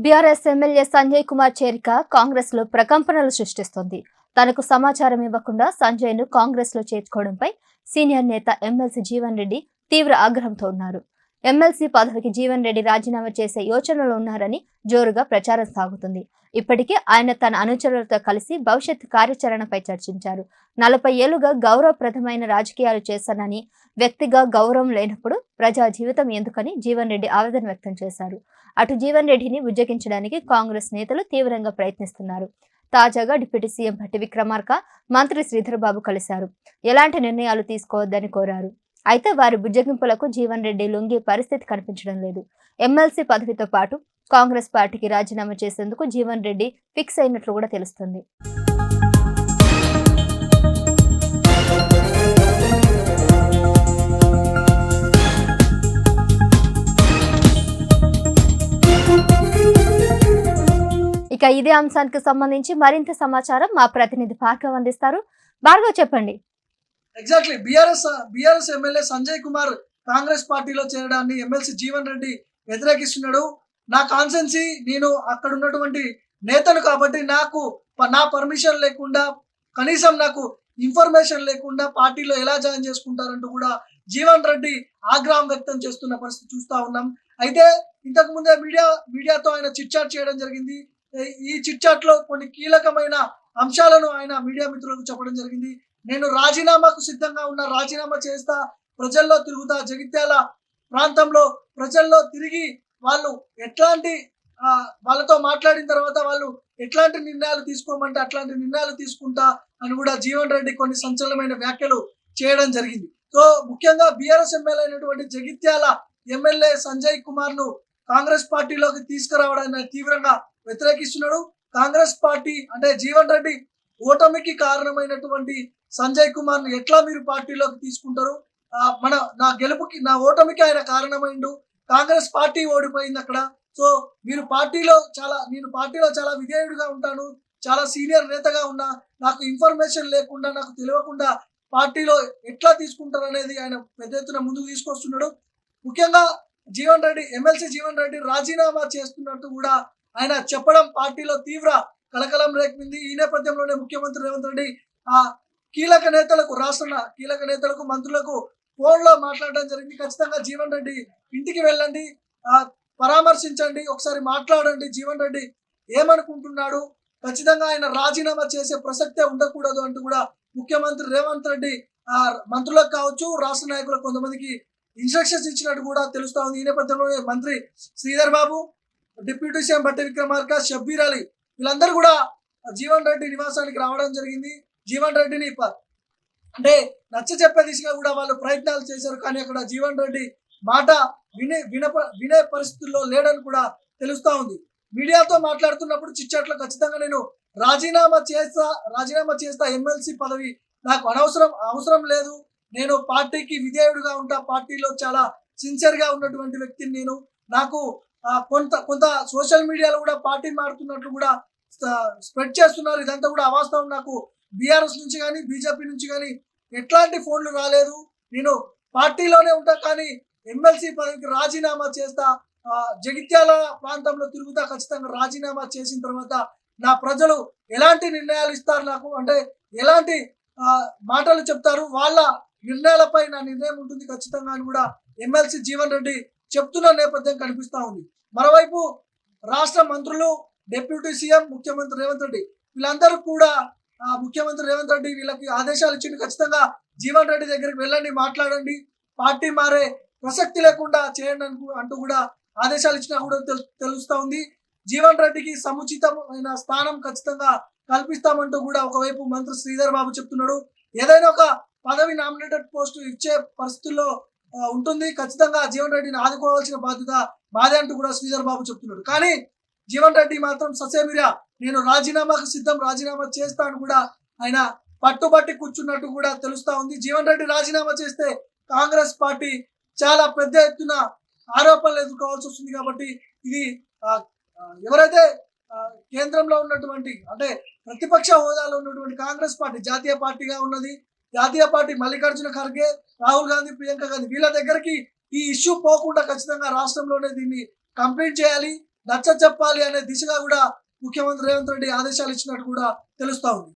BRS MLA Sanjay Kumar చేరిక కాంగ్రెస్ లో ప్రకంపనలు సృష్టిస్తోంది. తనకు సమాచారం ఇవ్వకుండా సంజయ్ ను కాంగ్రెస్ లో చేర్చుకోవడంపై సీనియర్ నేత ఎమ్మెల్సీ జీవన్ రెడ్డి తీవ్ర ఆగ్రహంతో ఉన్నారు. ఎమ్మెల్సీ పదవికి జీవన్ రెడ్డి రాజీనామా చేసే యోచనలో ఉన్నారని జోరుగా ప్రచారం సాగుతుంది. ఇప్పటికే ఆయన తన అనుచరులతో కలిసి భవిష్యత్ కార్యాచరణపై చర్చించారు. 40 ఏళ్లుగా గౌరవప్రదమైన రాజకీయాలు చేశానని, వ్యక్తిగా గౌరవం లేనప్పుడు ప్రజా జీవితం ఎందుకని జీవన్ రెడ్డి ఆవేదన వ్యక్తం చేశారు. అటు జీవన్ రెడ్డిని ఉజ్జగించడానికి కాంగ్రెస్ నేతలు తీవ్రంగా ప్రయత్నిస్తున్నారు. తాజాగా డిప్యూటీ సీఎం భట్టి విక్రమార్క, మంత్రి శ్రీధర్ బాబు కలిశారు. ఎలాంటి నిర్ణయాలు తీసుకోవద్దని కోరారు. అయితే వారి బుజ్జగింపులకు జీవన్ రెడ్డి లొంగే పరిస్థితి కనిపించడం లేదు. ఎమ్మెల్సీ పదవితో పాటు కాంగ్రెస్ పార్టీకి రాజీనామా చేసేందుకు జీవన్ రెడ్డి ఫిక్స్ అయినట్లు కూడా తెలుస్తుంది. ఇక ఇదే అంశానికి సంబంధించి మరింత సమాచారం మా ప్రతినిధి భార్గవ్ అందిస్తారు. భార్గవ్, చెప్పండి. ఎగ్జాక్ట్లీ బిఆర్ఎస్ ఎమ్మెల్యే సంజయ్ కుమార్ కాంగ్రెస్ పార్టీలో చేరడాన్ని ఎమ్మెల్సీ జీవన్ రెడ్డి వ్యతిరేకిస్తున్నాడు. నా కాన్సెన్సీ, నేను అక్కడ ఉన్నటువంటి నేతను కాబట్టి నా పర్మిషన్ లేకుండా, కనీసం నాకు ఇన్ఫర్మేషన్ లేకుండా పార్టీలో ఎలా జాయిన్ చేసుకుంటారంటూ కూడా జీవన్ రెడ్డి ఆగ్రహం వ్యక్తం చేస్తున్న పరిస్థితి చూస్తా ఉన్నాం. అయితే ఇంతకు ముందే మీడియాతో ఆయన చిట్ చాట్ చేయడం జరిగింది. ఈ చిట్ చాట్ లో కొన్ని కీలకమైన అంశాలను ఆయన మీడియా మిత్రులకు చెప్పడం జరిగింది. నేను రాజీనామాకు సిద్ధంగా ఉన్నా, రాజీనామా చేస్తా, ప్రజల్లో తిరుగుతా, జగిత్యాల ప్రాంతంలో ప్రజల్లో తిరిగి వాళ్ళు వాళ్ళతో మాట్లాడిన తర్వాత వాళ్ళు ఎట్లాంటి నిర్ణయాలు తీసుకోమంటే అట్లాంటి నిర్ణయాలు తీసుకుంటా అని కూడా జీవన్ రెడ్డి కొన్ని సంచలనమైన వ్యాఖ్యలు చేయడం జరిగింది. సో ముఖ్యంగా బీఆర్ఎస్ ఎమ్మెల్యే అయినటువంటి జగిత్యాల ఎమ్మెల్యే సంజయ్ కుమార్ ను కాంగ్రెస్ పార్టీలోకి తీసుకురావడాన్ని తీవ్రంగా వ్యతిరేకిస్తున్నాడు. కాంగ్రెస్ పార్టీ అంటే జీవన్ రెడ్డి ఓటమికి కారణమైనటువంటి సంజయ్ కుమార్ ను ఎట్లా మీరు పార్టీలోకి తీసుకుంటారు? నా ఓటమికి ఆయన కారణమైండు. కాంగ్రెస్ పార్టీ ఓడిపోయింది అక్కడ. సో నేను పార్టీలో చాలా విధేయుడిగా ఉంటాను, చాలా సీనియర్ నేతగా ఉన్నా, నాకు ఇన్ఫర్మేషన్ లేకుండా, నాకు తెలియకుండా పార్టీలో ఎట్లా తీసుకుంటారు అనేది ఆయన పెద్ద ఎత్తున ముందుకు తీసుకొస్తున్నాడు. ముఖ్యంగా ఎమ్మెల్సీ జీవన్ రెడ్డి రాజీనామా చేస్తున్నట్టు కూడా ఆయన చెప్పడం పార్టీలో తీవ్ర కలకలం రేపింది. ఈ నేపథ్యంలోనే ముఖ్యమంత్రి రేవంత్ రెడ్డి రాష్ట్ర కీలక నేతలకు, మంత్రులకు ఫోన్లో మాట్లాడడం జరిగింది. ఖచ్చితంగా జీవన్ రెడ్డి ఇంటికి వెళ్ళండి, పరామర్శించండి, ఒకసారి మాట్లాడండి, జీవన్ రెడ్డి ఏమనుకుంటున్నాడు, ఖచ్చితంగా ఆయన రాజీనామా చేసే ప్రసక్తే ఉండకూడదు అంటూ కూడా ముఖ్యమంత్రి రేవంత్ రెడ్డి మంత్రులకు కావచ్చు, రాష్ట్ర నాయకులకు కొంతమందికి ఇన్స్ట్రక్షన్స్ ఇచ్చినట్టు కూడా తెలుస్తా ఉంది. ఈ నేపథ్యంలో మంత్రి శ్రీధర్ బాబు, డిప్యూటీ సీఎం భట్టి విక్రమార్క, షబ్బీర్ అలీ వీళ్ళందరూ కూడా జీవన్ రెడ్డి నివాసానికి రావడం జరిగింది. జీవన్ రెడ్డిని అంటే నచ్చ చెప్పే దిశగా కూడా వాళ్ళు ప్రయత్నాలు చేశారు. కానీ అక్కడ జీవన్ రెడ్డి మాట వినే పరిస్థితుల్లో లేడని కూడా తెలుస్తా ఉంది. మీడియాతో మాట్లాడుతున్నప్పుడు చిట్చాట్లో ఖచ్చితంగా నేను రాజీనామా చేస్తా, ఎమ్మెల్సీ పదవి నాకు అవసరం లేదు, నేను పార్టీకి విధేయుడుగా ఉంటా, పార్టీలో చాలా సిన్సియర్ గా ఉన్నటువంటి వ్యక్తిని నేను, నాకు కొంత సోషల్ మీడియాలో కూడా పార్టీ మారుతున్నట్లు కూడా స్ప్రెడ్ చేస్తున్నారు. ఇదంతా కూడా అవాస్తవం. నాకు బీఆర్ఎస్ నుంచి కానీ బీజేపీ నుంచి కానీ ఎట్లాంటి ఫోన్లు రాలేదు, నేను పార్టీలోనే ఉంటా, కానీ ఎమ్మెల్సీ పదవికి రాజీనామా చేస్తా, జగిత్యాల ప్రాంతంలో తిరుగుతా, ఖచ్చితంగా రాజీనామా చేసిన తర్వాత నా ప్రజలు ఎలాంటి నిర్ణయాలు ఇస్తారు, నాకు అంటే ఎలాంటి మాటలు చెప్తారు, వాళ్ళ నిర్ణయాలపై నా నిర్ణయం ఉంటుంది ఖచ్చితంగా అని కూడా ఎమ్మెల్సీ జీవన్ రెడ్డి చెప్తున్న నేపథ్యం కనిపిస్తా ఉంది. మరోవైపు రాష్ట్ర మంత్రులు, డిప్యూటీ సీఎం, ముఖ్యమంత్రి రేవంత్ రెడ్డి వీళ్ళందరూ కూడా ముఖ్యమంత్రి రేవంత్ రెడ్డి వీళ్ళకి ఆదేశాలు ఇచ్చింది. ఖచ్చితంగా జీవన్ రెడ్డి దగ్గరికి వెళ్ళండి, మాట్లాడండి, పార్టీ మారే ప్రసక్తి లేకుండా చేయండి అంటూ కూడా ఆదేశాలు ఇచ్చినా కూడా తెలుస్తా ఉంది. జీవన్ రెడ్డికి సముచితమైన స్థానం ఖచ్చితంగా కల్పిస్తామంటూ కూడా ఒకవైపు మంత్రి శ్రీధర్ బాబు చెప్తున్నాడు. ఏదైనా ఒక పదవి నామినేటెడ్ పోస్టు ఇచ్చే పరిస్థితుల్లో ఉంటుంది, ఖచ్చితంగా జీవన్ రెడ్డిని ఆదుకోవాల్సిన బాధ్యత మాదే అంటూ కూడా శ్రీధర్ బాబు చెప్తున్నాడు. కానీ జీవన్ రెడ్డి మాత్రం ససేమిరా నేను రాజీనామాకు సిద్ధం, రాజీనామా చేస్తాను కూడా ఆయన పట్టుబట్టి కూర్చున్నట్టు కూడా తెలుస్తా ఉంది. జీవన్ రెడ్డి రాజీనామా చేస్తే కాంగ్రెస్ పార్టీ చాలా పెద్ద ఎత్తున ఆరోపణలు ఎదుర్కోవాల్సి వస్తుంది. కాబట్టి ఇది ఎవరైతే కేంద్రంలో ఉన్నటువంటి అంటే ప్రతిపక్ష హోదాలో ఉన్నటువంటి కాంగ్రెస్ పార్టీ జాతీయ పార్టీగా ఉన్నది, జాతీయ పార్టీ మల్లికార్జున ఖర్గే, రాహుల్ గాంధీ, ప్రియాంక గాంధీ వీళ్ళ దగ్గరికి ఈ ఇష్యూ పోకుండా ఖచ్చితంగా రాష్ట్రంలోనే దీన్ని కంప్లీట్ చేయాలి. నచ్చ చెప్పాలి అనే దిశగా కూడా ముఖ్యమంత్రి రేవంత్ రెడ్డి ఆదేశాలు ఇచ్చినట్టు కూడా తెలుస్తా ఉంది.